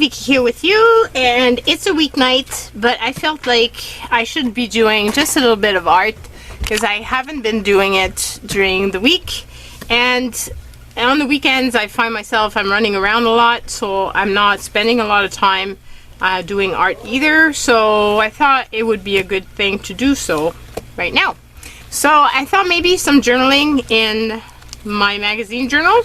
Vicky here with you, and it's a weeknight, but I felt like I should be doing just a little bit of art because I haven't been doing it during the week, and on the weekends I find myself I'm running around a lot, so I'm not spending a lot of time doing art either, so I thought it would be a good thing to do so right now. So I thought maybe some journaling in my magazine journal.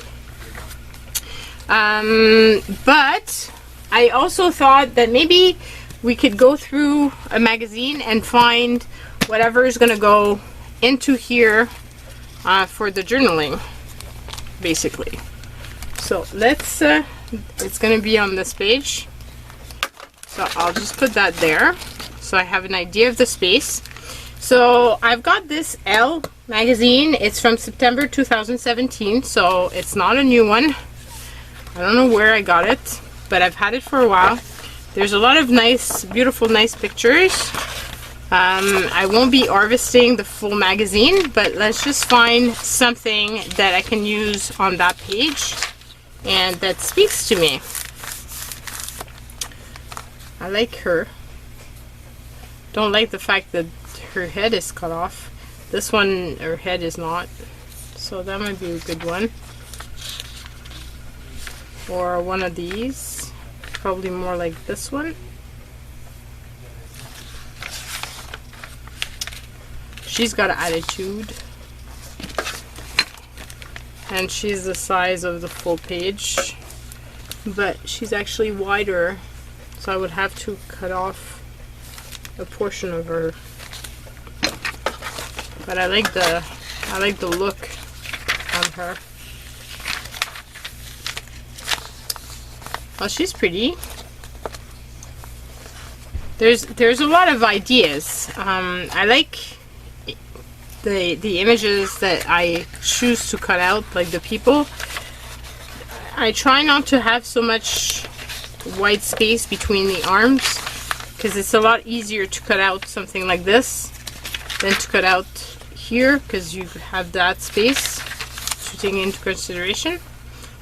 But I also thought that maybe we could go through a magazine and find whatever is going to go into here for the journaling, basically. So let's, it's going to be on this page. So I'll just put that there so I have an idea of the space. So I've got this Elle magazine. It's from September 2017, so it's not a new one. I don't know where I got it, but I've had it for a while. There's a lot of nice, beautiful, nice pictures. I won't be harvesting the full magazine, but let's just find something that I can use on that page and that speaks to me. I like her. Don't like the fact that her head is cut off. This one, her head is not. So that might be a good one. Or one of these, probably more like this one. She's got an attitude, and she's the size of the full page, but she's actually wider, so I would have to cut off a portion of her. But I like the look on her. Well, she's pretty. There's a lot of ideas. I like the images that I choose to cut out, like the people. I try not to have so much white space between the arms because it's a lot easier to cut out something like this than to cut out here because you have that space to take into consideration.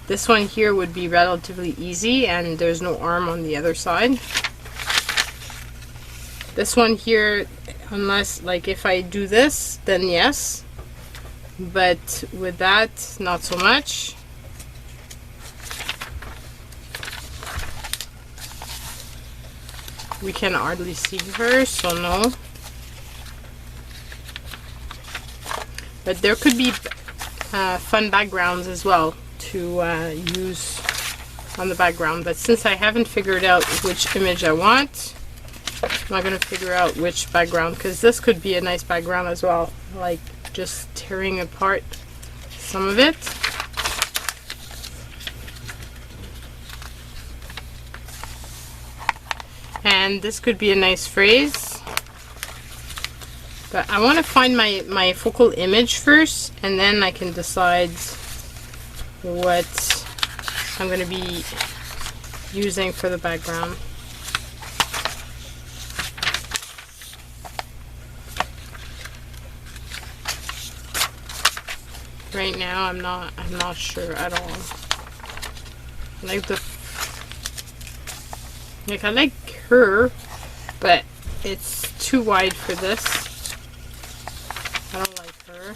This one here would be relatively easy and there's no arm on the other side. This one here, unless, like, if I do this, then yes. But with that, not so much. We can hardly see her, so no. But there could be fun backgrounds as well to use on the background, but since I haven't figured out which image I want, I'm not going to figure out which background, because this could be a nice background as well, like just tearing apart some of it. And this could be a nice phrase, but I want to find my focal image first, and then I can decide what I'm going to be using for the background. Right now I'm not sure at all. I like her, but it's too wide for this. I don't like her.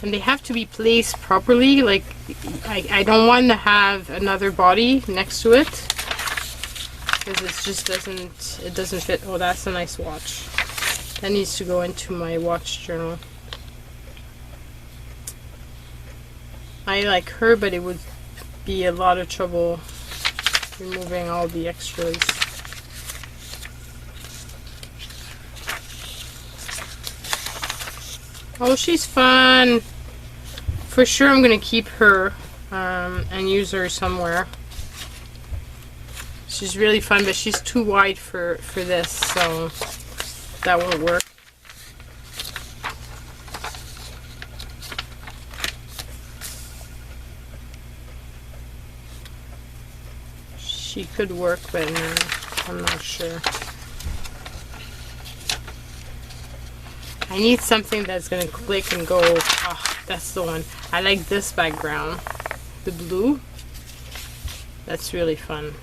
And they have to be placed properly. Like, I don't want to have another body next to it because it just doesn't fit. Oh, that's a nice watch. That needs to go into my watch journal. I like her, but it would be a lot of trouble removing all the extras. Oh, she's fun. For sure I'm going to keep her and use her somewhere. She's really fun, but she's too wide for this, so that won't work. She could work, but no, I'm not sure. I need something that's gonna click and go. Oh, that's the one. I like this background, the blue. That's really fun.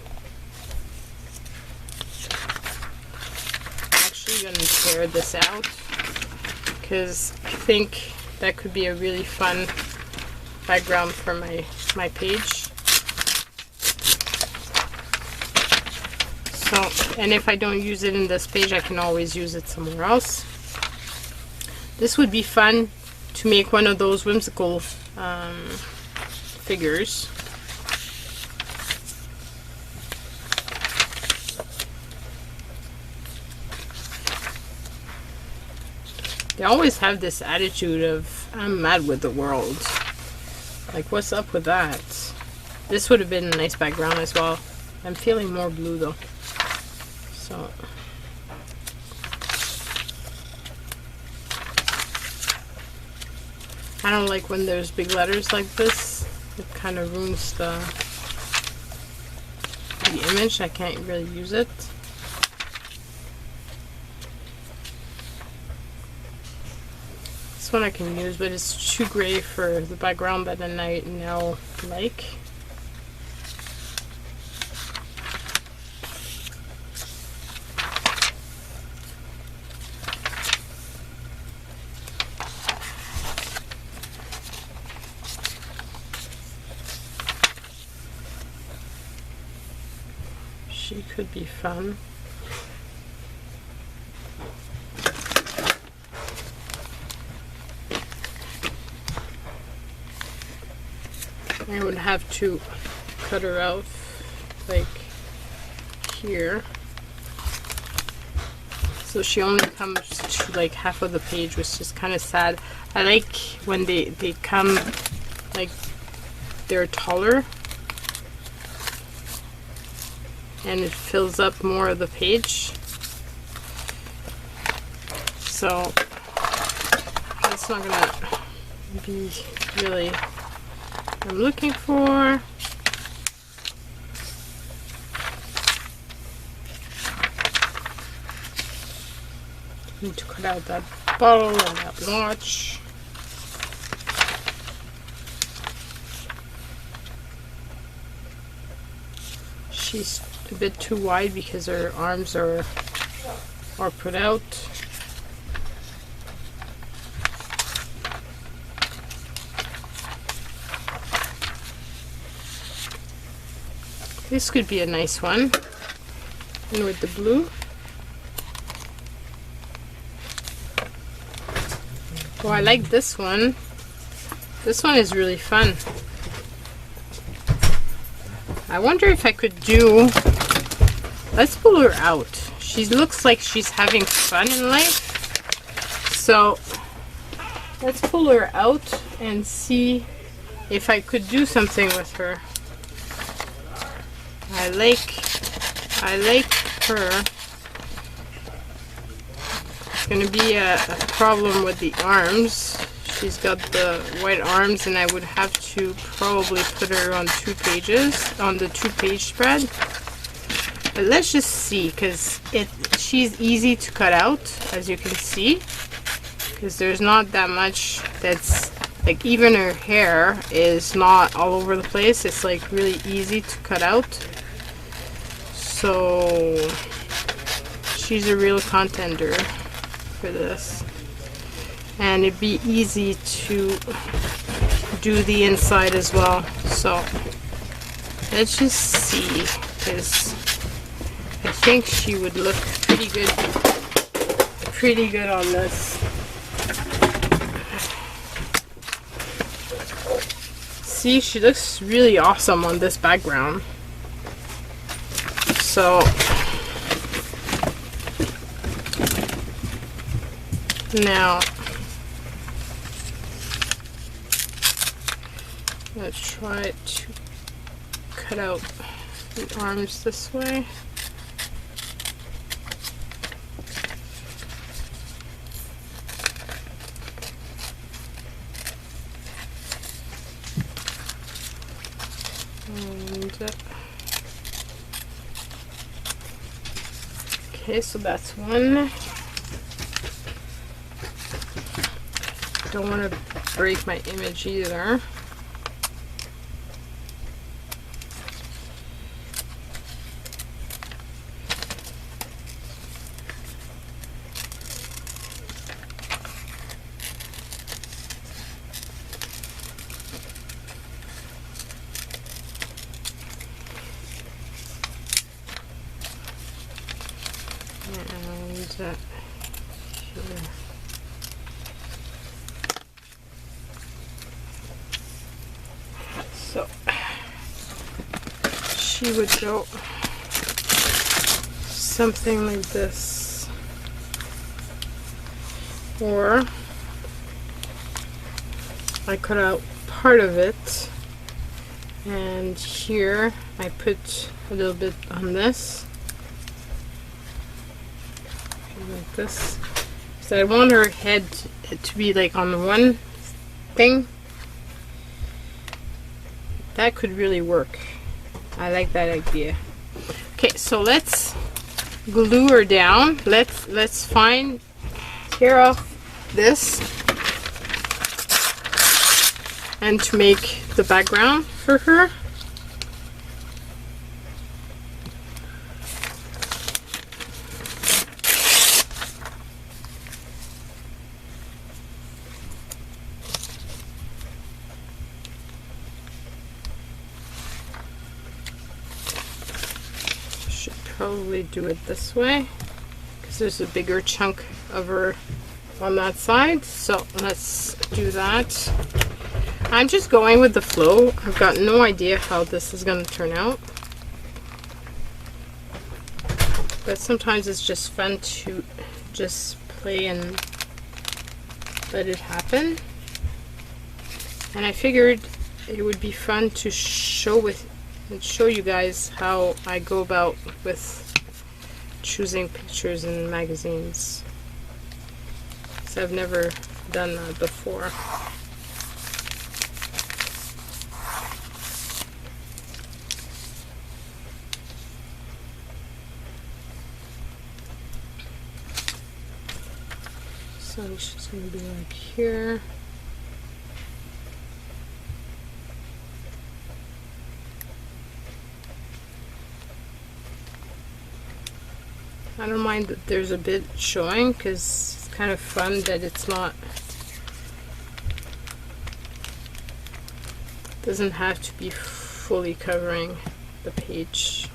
I'm actually going to tear this out because I think that could be a really fun background for my page. So, and if I don't use it in this page, I can always use it somewhere else. This would be fun to make one of those whimsical figures. They always have this attitude of, I'm mad with the world. Like, what's up with that? This would have been a nice background as well. I'm feeling more blue though. So, I don't like when there's big letters like this. It kind of ruins the image. I can't really use it. This one I can use, but it's too gray for the background that I now like. She could be fun. I would have to cut her out like here. So she only comes to like half of the page, which is kind of sad. I like when they come like they're taller and it fills up more of the page. So that's not gonna be really what I'm looking for. Need to cut out that bottle and that watch. She's a bit too wide because her arms are put out. This could be a nice one. And with the blue. Oh, I like this one. This one is really fun. I wonder if I could do... Let's pull her out. She looks like she's having fun in life. So, let's pull her out and see if I could do something with her. I like her. It's gonna be a problem with the arms. She's got the white arms and I would have to probably put her on 2 pages, on the 2-page spread. But let's just see, because she's easy to cut out, as you can see. Because there's not that much that's, like even her hair is not all over the place. It's like really easy to cut out. So she's a real contender for this. And it'd be easy to do the inside as well. So let's just see, because I think she would look pretty good on this. See, she looks really awesome on this background. So now let's try to cut out the arms this way. And okay, so that's one. Don't want to break my image either. And here. So she would go something like this, or I cut out part of it, and here I put a little bit on this, like this. So I want her head to be like on one thing. That could really work. I like that idea. Okay, so let's glue her down. Let's tear off this and to make the background for her. Should probably do it this way because there's a bigger chunk of her on that side. So let's do that. I'm just going with the flow. I've got no idea how this is going to turn out. But sometimes it's just fun to just play and let it happen. And I figured it would be fun to show you guys how I go about with choosing pictures in magazines. So I've never done that before. So it's just going to be like here. I don't mind that there's a bit showing because it's kind of fun that it's not, doesn't have to be fully covering the page.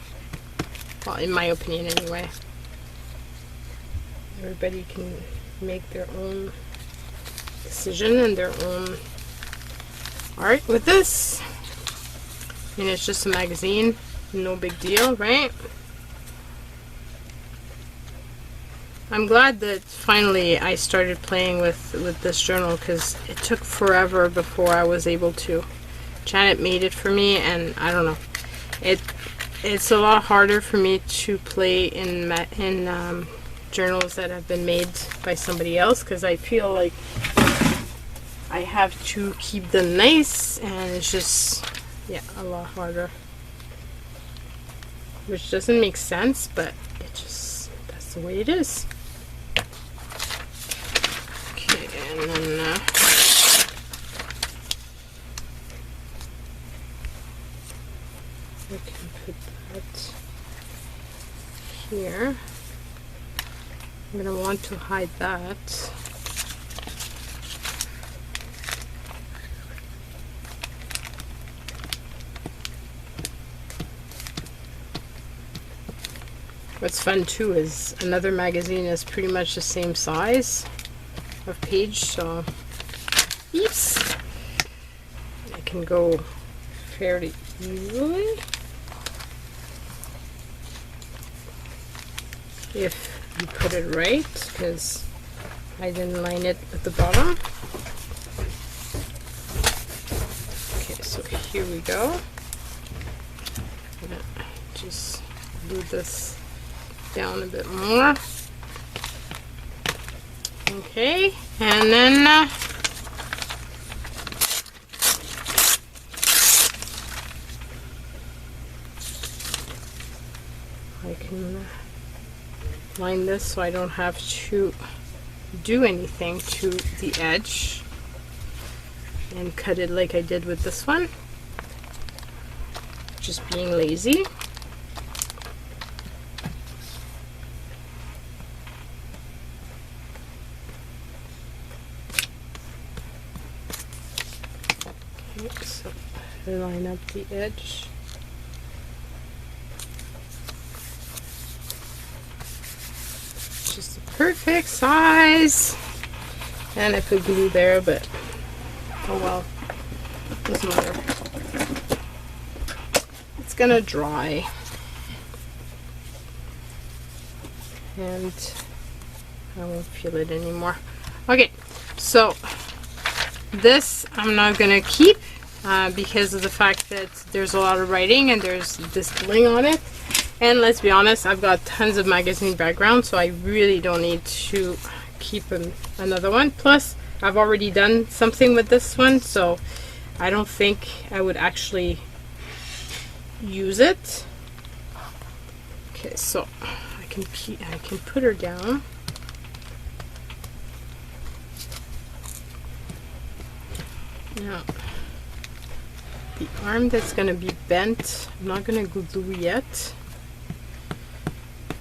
Well, in my opinion anyway. Everybody can make their own decision and their own art with this. I mean, it's just a magazine, no big deal, right? I'm glad that finally I started playing with this journal because it took forever before I was able to. Janet made it for me, and I don't know. It's a lot harder for me to play in journals that have been made by somebody else because I feel like I have to keep them nice, and it's just, yeah, a lot harder. Which doesn't make sense, but it just, that's the way it is. Okay, and then we can put that here. I'm going to want to hide that. What's fun too is another magazine is pretty much the same size of page, so oops, I can go fairly easily if you put it right, because I didn't line it at the bottom. Okay, so here we go. I'm gonna just glue this down a bit more. Okay, and then I can line this so I don't have to do anything to the edge and cut it like I did with this one. Just being lazy. Okay, so line up the edge. just the perfect size. And I put glue there, but oh well, doesn't matter. It's gonna dry. And I won't feel it anymore. Okay, so this I'm not gonna keep because of the fact that there's a lot of writing and there's this bling on it. And let's be honest, I've got tons of magazine background, so I really don't need to keep another one. Plus, I've already done something with this one, so I don't think I would actually use it. Okay, so I can put her down. Now, the arm that's going to be bent, I'm not going to glue yet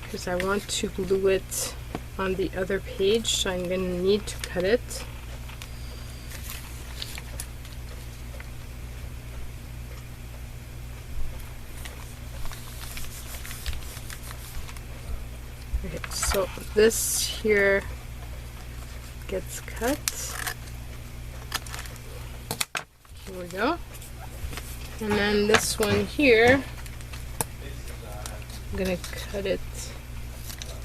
because I want to glue it on the other page, so I'm going to need to cut it. Okay, so this here gets cut. Here we go. And then this one here, I'm gonna cut it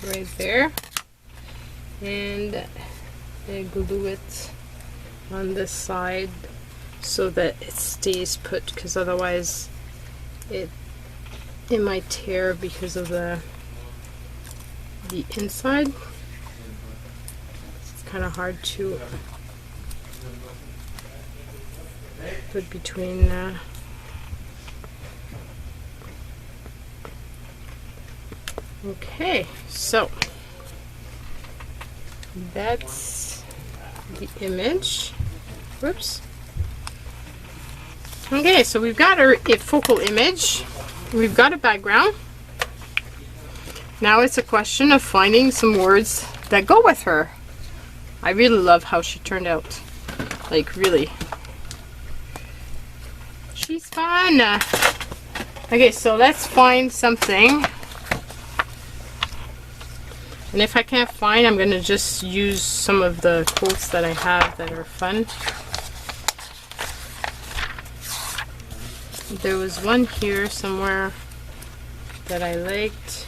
right there and glue it on this side so that it stays put, because otherwise it might tear because of the inside. It's kind of hard to put between okay, so that's the image. Whoops. Okay, so we've got our focal image, we've got a background. Now it's a question of finding some words that go with her. I really love how she turned out. Like, really. She's fun. Okay, so let's find something. And if I can't find, I'm going to just use some of the quotes that I have that are fun. There was one here somewhere that I liked.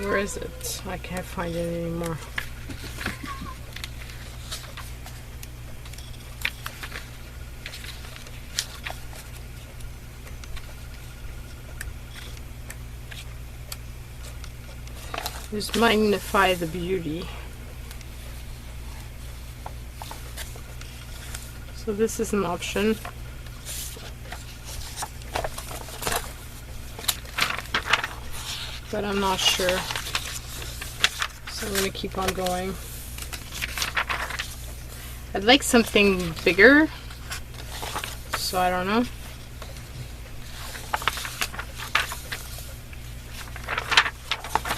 Where is it? I can't find it anymore. Just magnify the beauty. So this is an option. But I'm not sure. So I'm going to keep on going. I'd like something bigger. So I don't know.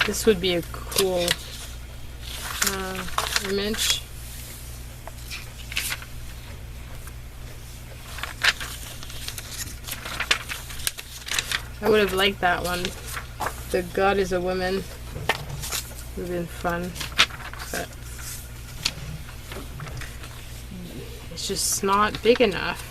This would be a cool image. I would have liked that one. The God is a Woman would have been fun, but it's just not big enough.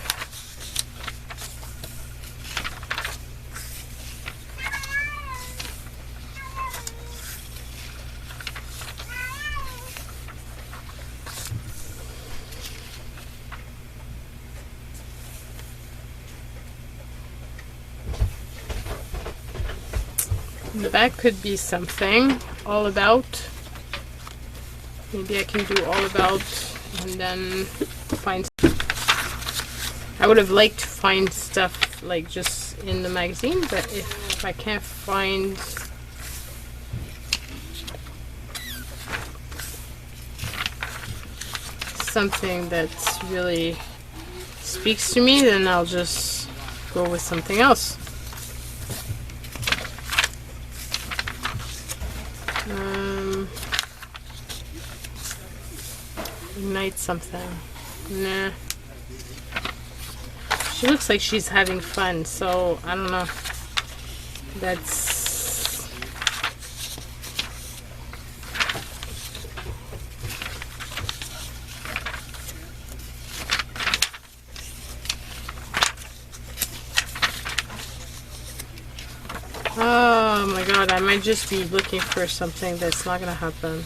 The back could be something all about. Maybe I can do all about and then find. I would have liked to find stuff like just in the magazine, but if I can't find something that really speaks to me, then I'll just go with something else. Ignite something. Nah. She looks like she's having fun, so I don't know. That's... Oh my god, I might just be looking for something that's not gonna happen.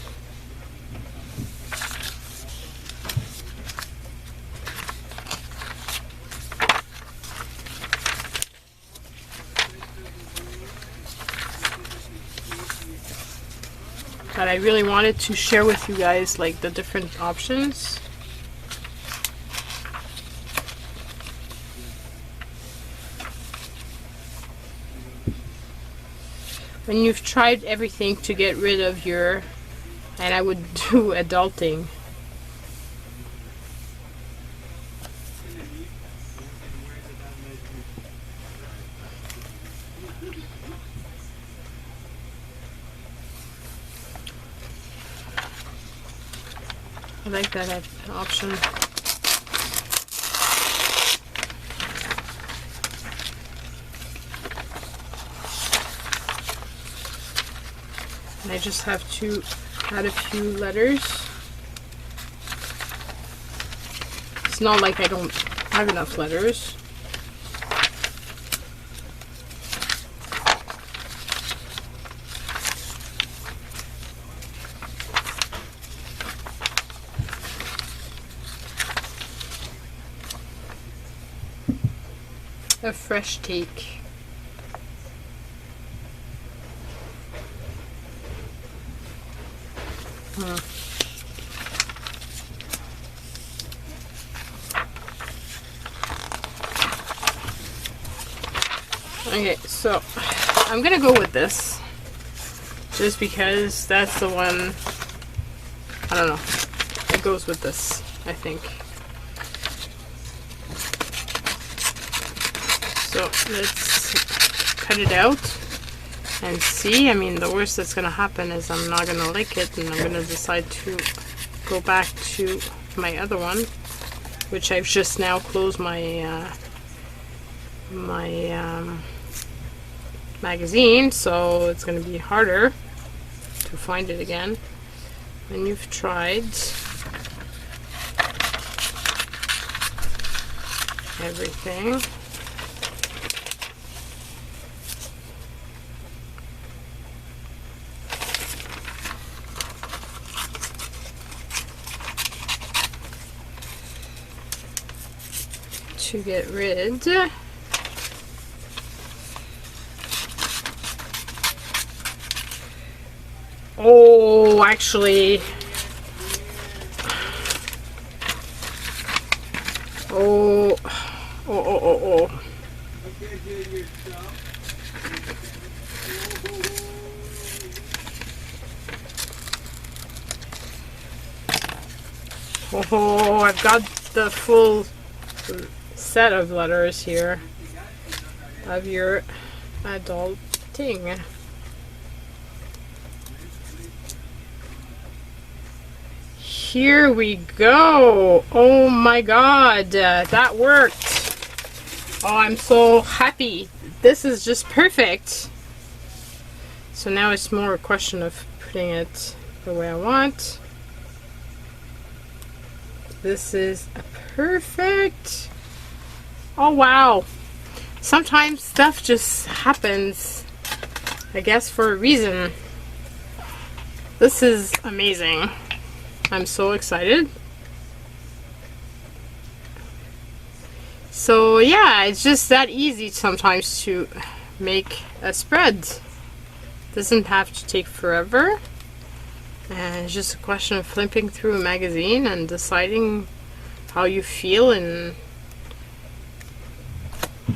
But I really wanted to share with you guys like the different options. When you've tried everything to get rid of your, and I would do adulting. I like that option. And I just have to add a few letters. It's not like I don't have enough letters. A fresh take. Okay, so I'm gonna go with this just because that's the one. I don't know, it goes with this, I think. So let's cut it out and see. I mean, the worst that's gonna happen is I'm not gonna like it, and I'm gonna decide to go back to my other one, which I've just now closed my magazine, so it's gonna be harder to find it again when you've tried everything. To get rid. Oh, actually. Oh. Oh. Oh, I've got the full set of letters here of your adulting. Here we go. Oh my god, that worked. Oh, I'm so happy. This is just perfect. So now it's more a question of putting it the way I want. This is perfect. Oh wow. Sometimes stuff just happens, I guess, for a reason. This is amazing. I'm so excited. So yeah, it's just that easy sometimes to make a spread. Doesn't have to take forever. And it's just a question of flipping through a magazine and deciding how you feel and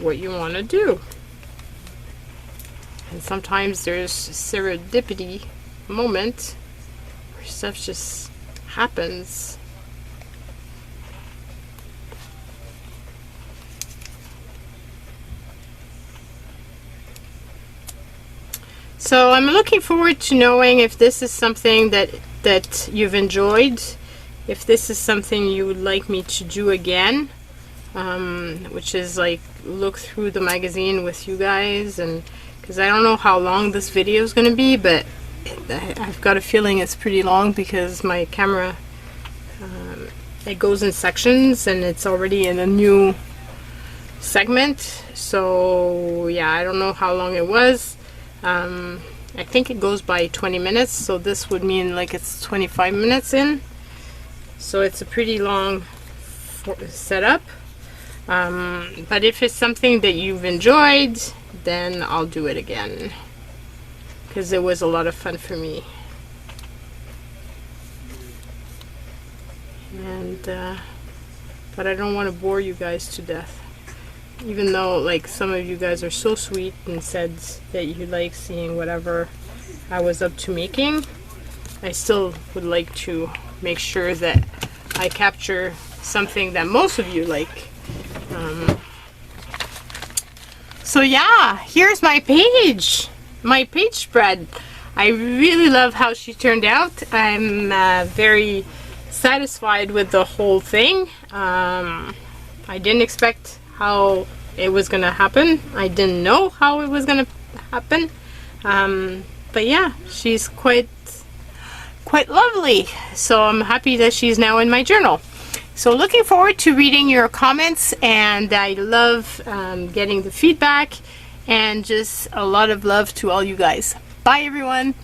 what you want to do. And sometimes there's serendipity moment where stuff just happens. So I'm looking forward to knowing if this is something that you've enjoyed, if this is something you would like me to do again, which is like look through the magazine with you guys, and because I don't know how long this video is going to be, but I've got a feeling it's pretty long because my camera, it goes in sections and it's already in a new segment. So yeah, I don't know how long it was. I think it goes by 20 minutes, so this would mean like it's 25 minutes in. So it's a pretty long setup. But if it's something that you've enjoyed, then I'll do it again, because it was a lot of fun for me. And but I don't want to bore you guys to death, even though like some of you guys are so sweet and said that you like seeing whatever I was up to making. I still would like to make sure that I capture something that most of you like. So yeah, here's my page spread. I really love how she turned out. I'm very satisfied with the whole thing. I didn't expect how it was gonna happen. I didn't know how it was gonna happen. But yeah, she's quite lovely. So I'm happy that she's now in my journal. So looking forward to reading your comments, and I love getting the feedback, and just a lot of love to all you guys. Bye everyone.